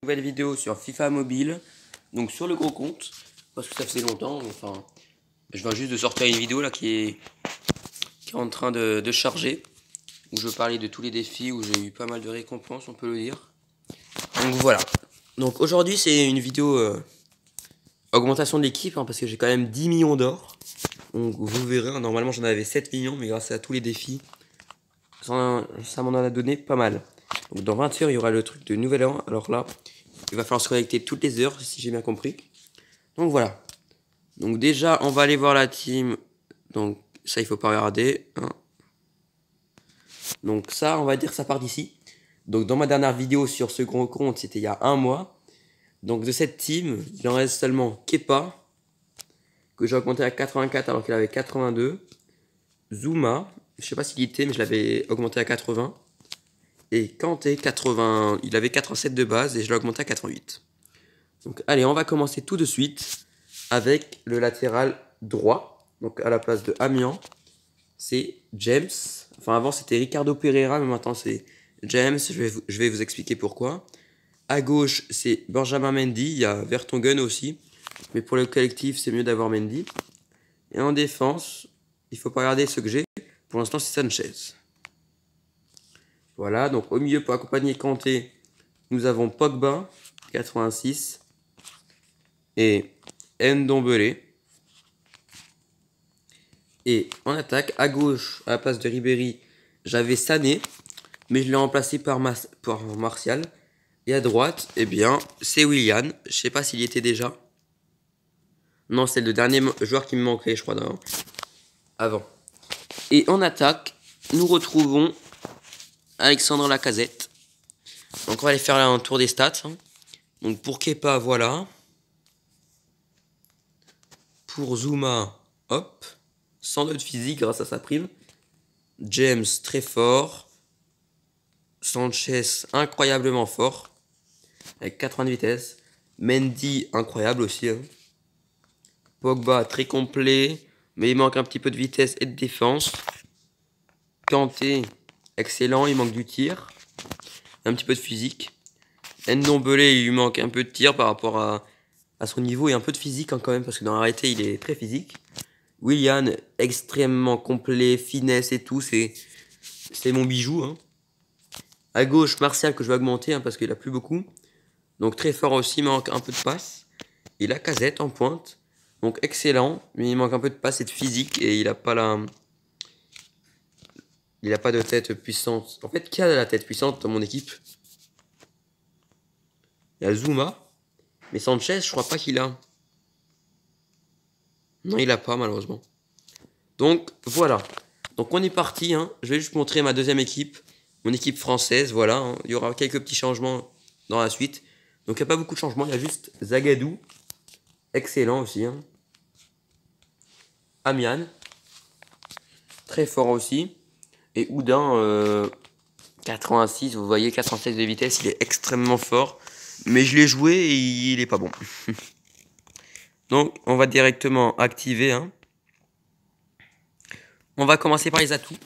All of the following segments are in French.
nouvelle vidéo sur FIFA Mobile, donc sur le gros compte, parce que ça faisait longtemps, enfin, je viens juste de sortir une vidéo là qui est en train de charger, où je parlais de tous les défis, où j'ai eu pas mal de récompenses, on peut le dire. Donc voilà, donc aujourd'hui c'est une vidéo augmentation de l'équipe, hein, parce que j'ai quand même 10 millions d'or, donc vous verrez, hein, normalement j'en avais 7 millions, mais grâce à tous les défis, ça m'en a donné pas mal. Donc dans 20 heures, il y aura le truc de nouvel an. Alors là, il va falloir se connecter toutes les heures, si j'ai bien compris. Donc voilà. Donc déjà, on va aller voir la team. Donc ça, il faut pas regarder. Hein. Donc ça, on va dire que ça part d'ici. Donc dans ma dernière vidéo sur ce gros compte, c'était il y a un mois. Donc de cette team, il en reste seulement Kepa, que j'ai augmenté à 84 alors qu'il avait 82. Zuma, je sais pas s'il y était, mais je l'avais augmenté à 80. Et Kanté, 80, il avait 87 de base et je l'ai augmenté à 88. Donc allez, on va commencer tout de suite avec le latéral droit. Donc à la place de Amiens, c'est James. Enfin avant c'était Ricardo Pereira, mais maintenant c'est James. Je vais vous expliquer pourquoi. À gauche, c'est Benjamin Mendy. Il y a Vertonghen aussi. Mais pour le collectif, c'est mieux d'avoir Mendy. Et en défense, il faut pas regarder ce que j'ai. Pour l'instant, c'est Sanchez. Voilà, donc au milieu pour accompagner Kanté, nous avons Pogba, 86, et Ndombele. Et en attaque, à gauche, à la place de Ribéry, j'avais Sané, mais je l'ai remplacé par Martial. Et à droite, eh bien, c'est Willian. Je sais pas s'il y était déjà. Non, c'est le dernier joueur qui me manquait, je crois, avant. Et en attaque, nous retrouvons Alexandre Lacazette. Donc on va aller faire un tour des stats. Hein. Donc pour Kepa, voilà. Pour Zuma, hop. Sans note physique grâce à sa prime. James, très fort. Sanchez, incroyablement fort. Avec 80 de vitesse. Mendy, incroyable aussi. Hein. Pogba, très complet. Mais il manque un petit peu de vitesse et de défense. Kanté, excellent. Il manque du tir. Un petit peu de physique. Ndombele, il lui manque un peu de tir par rapport à son niveau et un peu de physique hein, quand même, parce que dans la réalité, il est très physique. Willian, extrêmement complet, finesse et tout, c'est mon bijou. Hein. À gauche, Martial que je vais augmenter hein, parce qu'il a plus beaucoup. Donc très fort aussi, il manque un peu de passe. Et Lacazette en pointe. Donc excellent, mais il manque un peu de passe et de physique et il a pas de tête puissante. En fait, qui a la tête puissante dans mon équipe? Il y a Zuma. Mais Sanchez, je crois pas qu'il a. Non, il a pas, malheureusement. Donc, voilà. Donc, on est parti. Hein. Je vais juste montrer ma deuxième équipe. Mon équipe française, voilà. Hein. Il y aura quelques petits changements dans la suite. Donc, il n'y a pas beaucoup de changements. Il y a juste Zagadou. Excellent aussi. Hein. Amian. Très fort aussi. Et Oudin, 86. Vous voyez, 96 de vitesse. Il est extrêmement fort. Mais je l'ai joué et il est pas bon. Donc, on va directement activer. Hein. On va commencer par les atouts.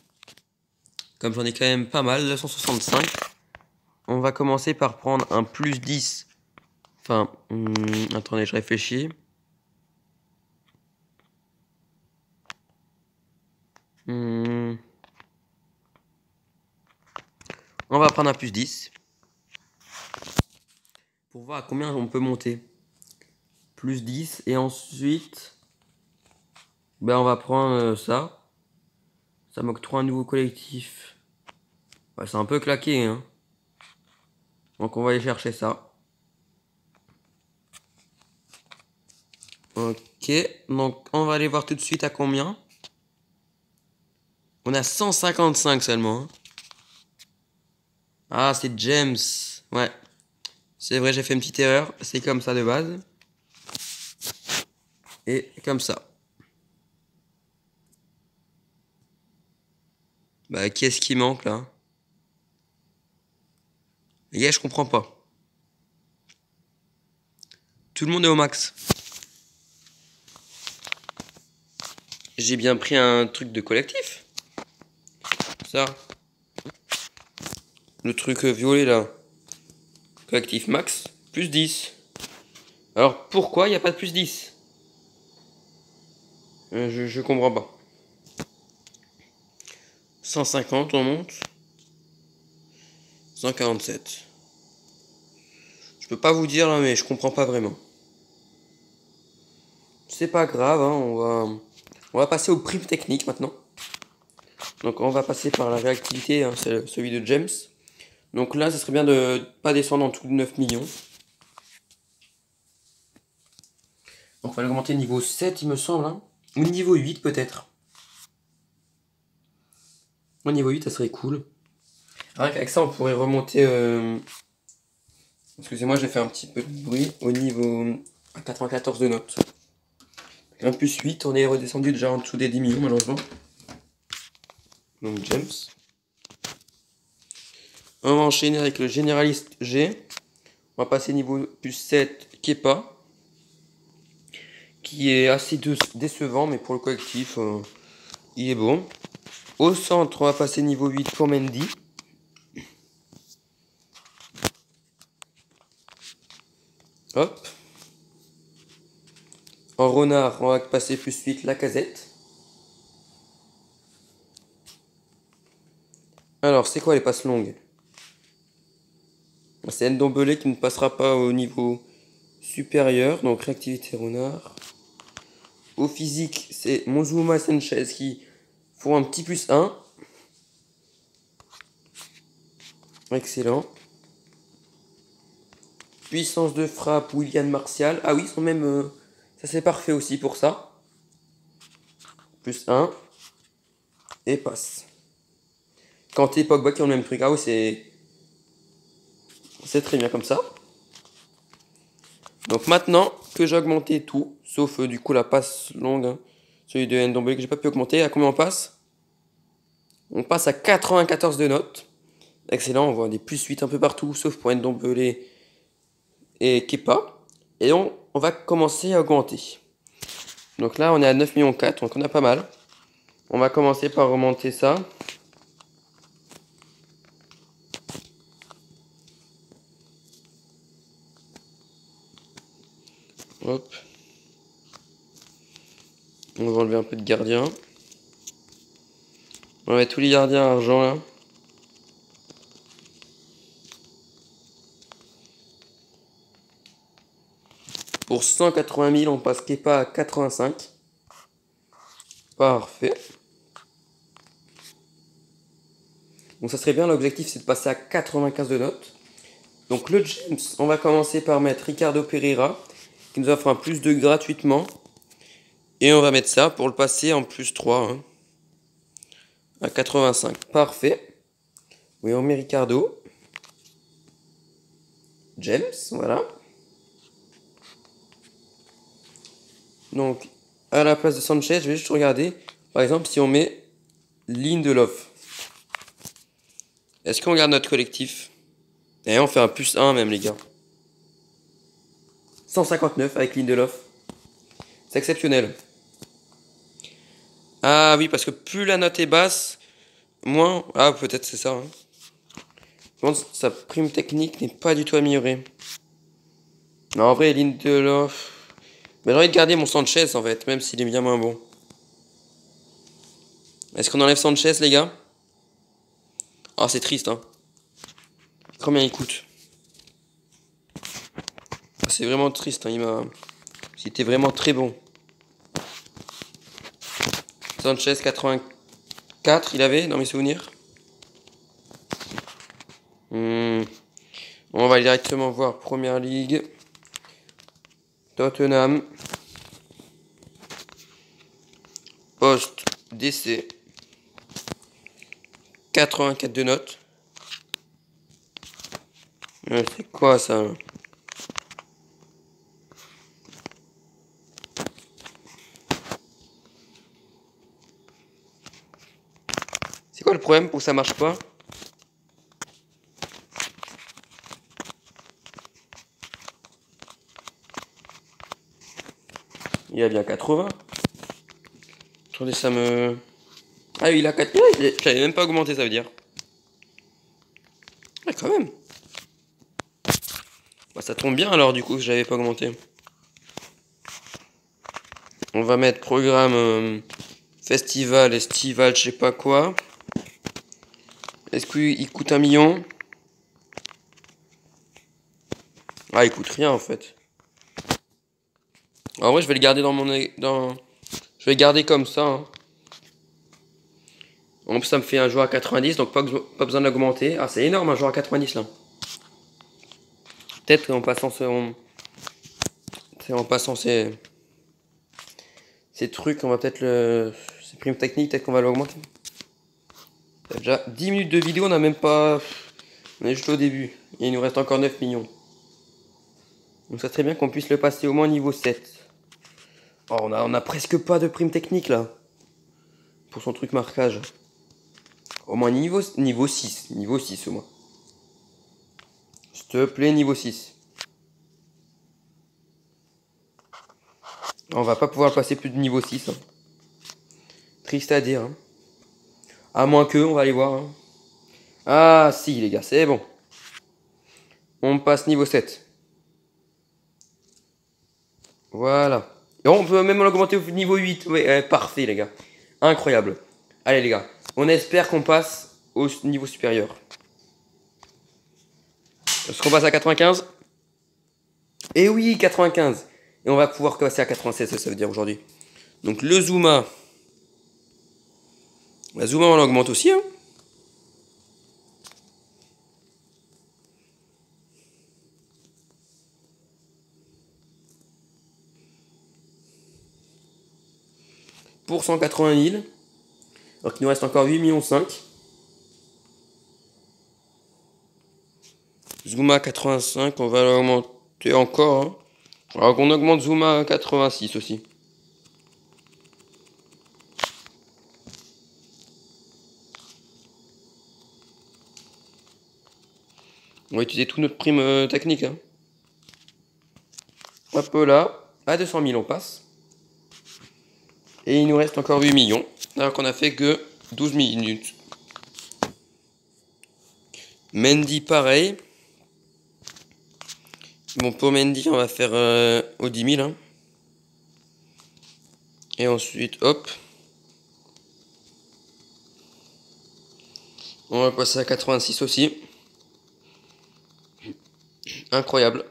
Comme j'en ai quand même pas mal, 265. On va commencer par prendre un plus 10. Enfin, attendez, je réfléchis. On va prendre un plus 10. Pour voir à combien on peut monter. Plus 10. Et ensuite, ben on va prendre ça. Ça m'octroie un nouveau collectif. Ouais, c'est un peu claqué. Hein. Donc on va aller chercher ça. Ok. Donc on va aller voir tout de suite à combien. On a 155 seulement. Hein. Ah, c'est James. Ouais. C'est vrai, j'ai fait une petite erreur. C'est comme ça de base. Et comme ça. Bah, qu'est-ce qui manque là? Les gars, je comprends pas. Tout le monde est au max. J'ai bien pris un truc de collectif. Ça. Le truc violet là. Collectif max. Plus 10. Alors pourquoi il n'y a pas de plus 10? Je comprends pas. 150, on monte. 147. Je peux pas vous dire là, mais je comprends pas vraiment. C'est pas grave, hein, on va passer aux primes techniques maintenant. Donc on va passer par la réactivité, hein, c'est celui de James. Donc là, ça serait bien de pas descendre en dessous de 9 millions. Donc on va l'augmenter niveau 7, il me semble, hein. Ou niveau 8 peut-être. Au niveau 8, ça serait cool. Avec ça, on pourrait remonter... Excusez-moi, j'ai fait un petit peu de bruit. Au niveau 94 de notes. Un plus 8, on est redescendu déjà en dessous des 10 millions malheureusement. Donc James. On va enchaîner avec le généraliste G. On va passer niveau plus 7, Kepa. Qui est assez décevant, mais pour le collectif, il est bon. Au centre, on va passer niveau 8 pour Mendy. Hop. En renard, on va passer plus 8 Lacazette. Alors, c'est quoi les passes longues? C'est Ndombele qui ne passera pas au niveau supérieur, donc réactivité renard. Au physique, c'est Monzuma Sanchez qui font un petit plus 1. Excellent. Puissance de frappe, William Martial. Ah oui, ils sont même... ça c'est parfait aussi pour ça. Plus 1. Et passe. Kanté, Pogba qui ont le même truc. Ah oui, c'est très bien comme ça. Donc maintenant que j'ai augmenté tout, sauf du coup la passe longue, hein, celui de Ndombele que j'ai pas pu augmenter, à combien on passe? On passe à 94 de notes. Excellent, on voit des plus 8 un peu partout, sauf pour Ndombele et Kepa. Et on va commencer à augmenter. Donc là on est à 9 millions 4, donc on a pas mal. On va commencer par remonter ça. Hop. On va enlever un peu de gardien. On va mettre tous les gardiens argent là. Pour 180 000, on passe Kepa à 85. Parfait. Donc ça serait bien, l'objectif c'est de passer à 95 de notes. Donc le James, on va commencer par mettre Ricardo Pereira, qui nous offre un plus 2 gratuitement. Et on va mettre ça pour le passer en plus 3, hein, à 85. Parfait. Oui, on met Ricardo. James, voilà. Donc, à la place de Sanchez, je vais juste regarder. Par exemple, si on met Lindelof. Est-ce qu'on garde notre collectif? Et on fait un plus 1 même, les gars. 159 avec Lindelof. C'est exceptionnel. Ah oui, parce que plus la note est basse, moins... Ah, peut-être c'est ça. Hein. Contre, sa prime technique n'est pas du tout améliorée. Non, en vrai, Lindelof... Mais j'ai envie de garder mon Sanchez, en fait, même s'il est bien moins bon. Est-ce qu'on enlève Sanchez, les gars? Ah, c'est triste, hein. Combien il coûte? C'est vraiment triste, hein. C'était vraiment très bon. Sanchez, 84, il avait, dans mes souvenirs. On va directement voir Première Ligue. Tottenham. Poste DC. 84 de notes. C'est quoi ça? C'est quoi le problème pour que ça marche pas? Il a bien 80. Attendez, ça me... Ah, il a 4... Je l'avais même pas augmenté, ça veut dire. Ouais, quand même. Bah, Ça tombe bien alors du coup que j'avais pas augmenté. On va mettre programme festival, estival, je sais pas quoi. Est-ce qu'il coûte 1 million? Ah, il coûte rien en fait. En vrai, je vais le garder dans mon... Je vais le garder comme ça. Hein. En plus, ça me fait un joueur à 90, donc pas besoin de l'augmenter. Ah, c'est énorme un joueur à 90 là. Peut-être qu'en passant en passant ces trucs, on va peut-être ces primes techniques, peut-être qu'on va l'augmenter. Déjà 10 minutes de vidéo, on n'a même pas... On est juste au début. Et il nous reste encore 9 millions. Donc ça serait bien qu'on puisse le passer au moins niveau 7. Oh, on a presque pas de prime technique là. Pour son truc marquage. Au moins niveau 6. Niveau 6 au moins. S'il te plaît, niveau 6. On va pas pouvoir le passer plus de niveau 6. Hein. Triste à dire. Hein. À moins que, on va aller voir. Hein. Ah si les gars, c'est bon. On passe niveau 7. Voilà. Et on peut même l'augmenter au niveau 8. Ouais, parfait les gars. Incroyable. Allez les gars, on espère qu'on passe au niveau supérieur. Est-ce qu'on passe à 95? Eh oui, 95. Et on va pouvoir passer à 96, ça veut dire aujourd'hui. Donc le Zuma. La Zuma, on l'augmente aussi. Hein. Pour 180 000. Alors qu'il nous reste encore 8,5 millions. Zuma 85, on va l'augmenter encore. Hein. Alors qu'on augmente Zuma à 86 aussi. On va utiliser toute notre prime technique. Hein. Hop là, à 200 000 on passe. Et il nous reste encore 8 millions. Alors qu'on a fait que 12 minutes. Mendy pareil. Bon pour Mendy on va faire au 10 000. Hein. Et ensuite hop. On va passer à 86 aussi. Incroyable.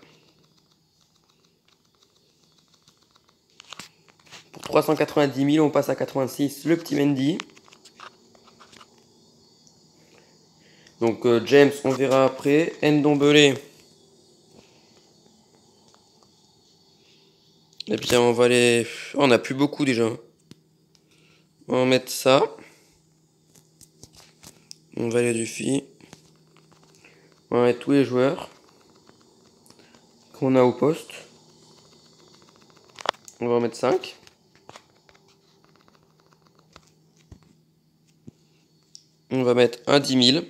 Pour 390 000, on passe à 86. Le petit Mendy. Donc James, on verra après. Ndombele. Eh bien, on va les... Oh, on n'a plus beaucoup déjà. On va mettre ça. On va aller du fi. On va mettre tous les joueurs qu'on a au poste. On va en mettre 5. On va mettre un 10 000.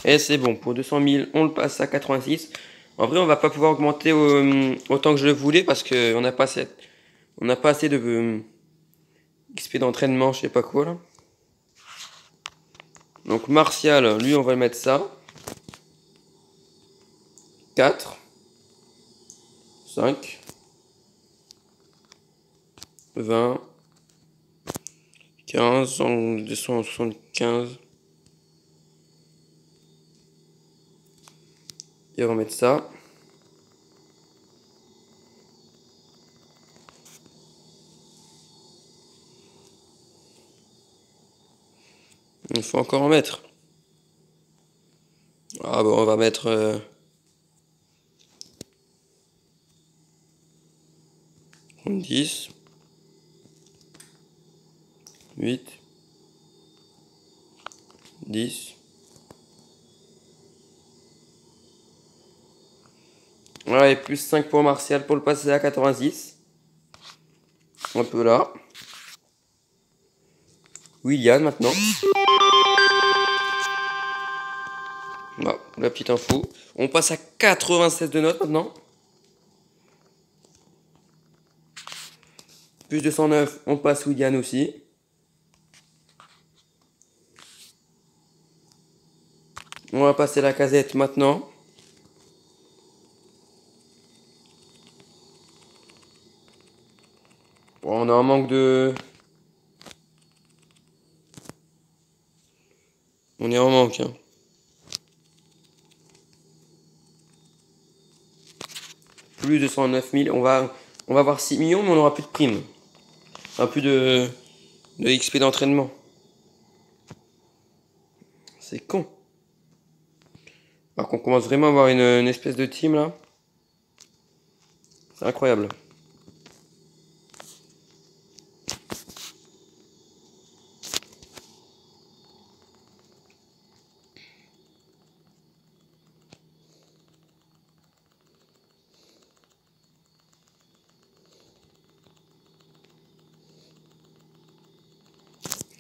Et c'est bon, pour 200 000, on le passe à 86. En vrai, on va pas pouvoir augmenter autant que je le voulais parce qu'on n'a pas assez de XP d'entraînement, je sais pas quoi là. Donc Martial, lui, on va mettre ça. 4. 5. 20. 15. On descend en 75. Et on va mettre ça. Il faut encore en mettre. Ah bon, on va mettre 10. 8. 10. Ouais, plus 5 pour Martial pour le passer à 86. Un peu là. Willian maintenant. Bah, la petite info. On passe à 96 de notes maintenant. Plus 209, on passe Willian aussi. On va passer la casette maintenant. Bon, on a un manque de... On est en manque. Hein. Plus de 109 000. On va avoir 6 millions, mais on n'aura plus de primes. Enfin, plus de XP d'entraînement. C'est con. Alors qu'on commence vraiment à avoir une espèce de team là. C'est incroyable.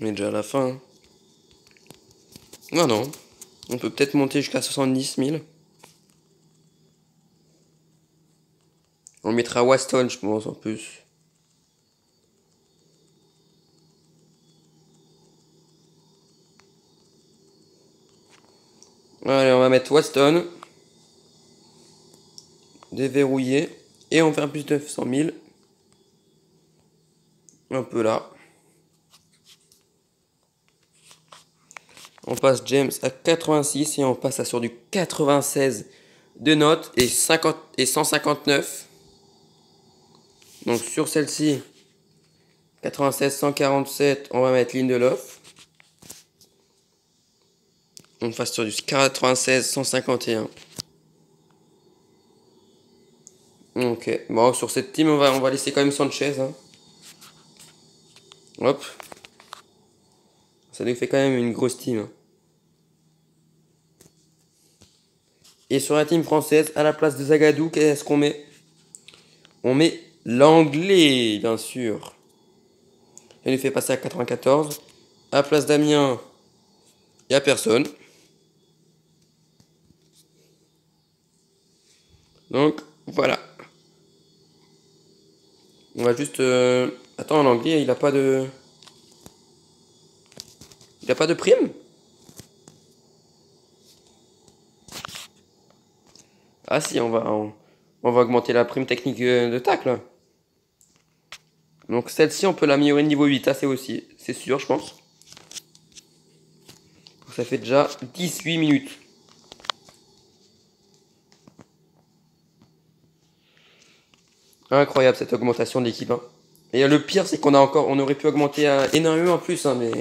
On est déjà à la fin. Hein. Non, non. On peut peut-être monter jusqu'à 70 000. On mettra Waston, je pense, en plus. Allez, on va mettre Waston. Déverrouiller. Et on fait un plus de 900 000. Un peu là. On passe James à 86 et on passe sur du 96 de notes et 159. Donc sur celle-ci, 96, 147, on va mettre Lindelof. On passe sur du 96, 151. Ok, bon sur cette team on va laisser quand même Sanchez. Hein. Hop. Ça nous fait quand même une grosse team. Hein. Et sur la team française, à la place de Zagadou, qu'est-ce qu'on met? On met l'anglais, bien sûr. Il nous fait passer à 94. À la place d'Amiens, il n'y a personne. Donc, voilà. On va juste... Attends, l'anglais, il n'a pas de... Il n'a pas de prime? Ah si, on va augmenter la prime technique de tacle. Donc celle-ci, on peut l'améliorer niveau 8. Ah, c'est sûr, je pense. Ça fait déjà 18 minutes. Incroyable cette augmentation de l'équipe. Hein. Et le pire, c'est on aurait pu augmenter énormément plus, hein, mais...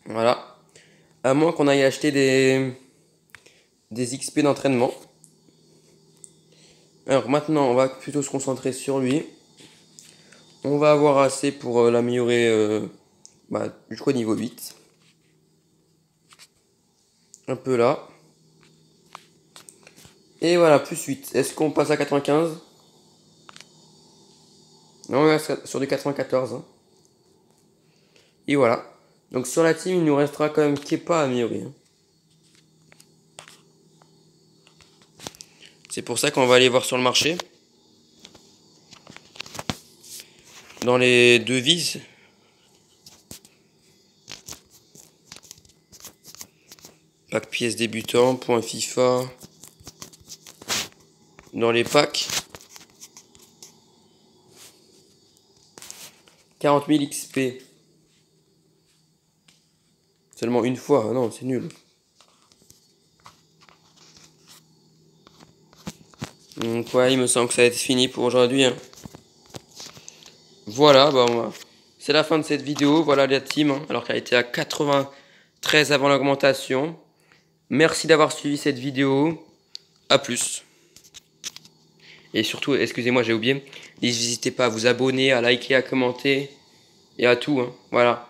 Voilà. À moins qu'on aille acheter des XP d'entraînement. Alors maintenant, on va plutôt se concentrer sur lui. On va avoir assez pour l'améliorer jusqu'au niveau 8. Un peu là. Et voilà, plus 8. Est-ce qu'on passe à 95? Non, on reste sur du 94. Hein. Et voilà. Donc sur la team, il nous restera quand même Kepa à améliorer. Hein. C'est pour ça qu'on va aller voir sur le marché. Dans les devises. Pack pièces débutants, points FIFA. Dans les packs. 40 000 XP. Seulement une fois, non, c'est nul. Donc ouais, il me semble que ça va être fini pour aujourd'hui. Hein. Voilà, c'est la fin de cette vidéo. Voilà la team, hein, alors qu'elle était à 93 avant l'augmentation. Merci d'avoir suivi cette vidéo. A plus. Et surtout, excusez-moi, j'ai oublié. N'hésitez pas à vous abonner, à liker, à commenter et à tout. Hein. Voilà.